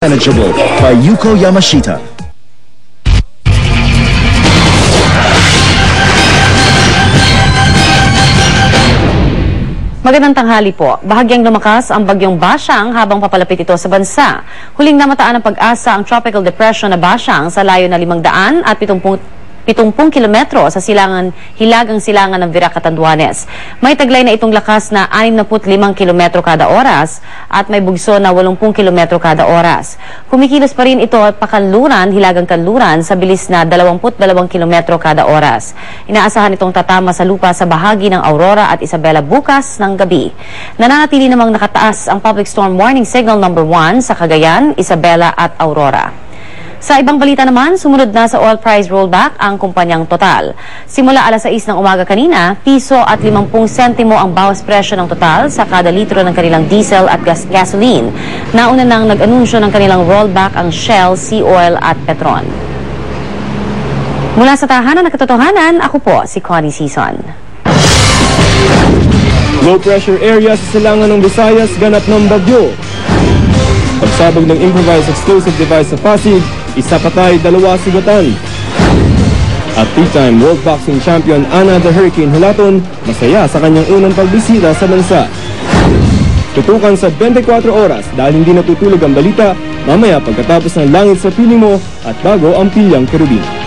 manageable by Yuko Yamashita. Magandang tanghali po. Bahagyang lumakas ang bagyong Bashang habang papalapit ito sa bansa. Huling namataan ng pag-asa ang Tropical Depression na Bashang sa layo na 570 kilometro sa hilagang silangan ng Virac, Catanduanes. May taglay na itong lakas na 65 kilometro kada oras at may bugso na 80 kilometro kada oras. Kumikilos pa rin ito at pakanluran, hilagang kanluran sa bilis na 22 kilometro kada oras. Inaasahan itong tatama sa lupa sa bahagi ng Aurora at Isabela bukas ng gabi. Nananatili namang nakataas ang Public Storm Warning Signal number 1 sa Cagayan, Isabela at Aurora. Sa ibang balita naman, sumunod na sa oil price rollback ang kumpanyang Total. Simula alas 6 ng umaga kanina, piso at 50 sentimo ang bawas presyo ng Total sa kada litro ng kanilang diesel at gasoline. Nauna nang nag-anunsyo ng kanilang rollback ang Shell, Sea Oil at Petron. Mula sa tahanan ng katotohanan, ako po si Connie Sison. Low pressure area sa silangan ng Visayas ganap ng bagyo. Pagsabog ng improvised explosive device sa Pasig, isa patay, 2 sugatan. At three-time World Boxing Champion Ana the Hurricane Hulaton, masaya sa kanyang unang pagbisita sa bansa. Tutukan sa 24 oras dahil hindi natutulog ang balita, mamaya pagkatapos ng Langit sa Piling Mo at bago ang Pilyang Kerubin.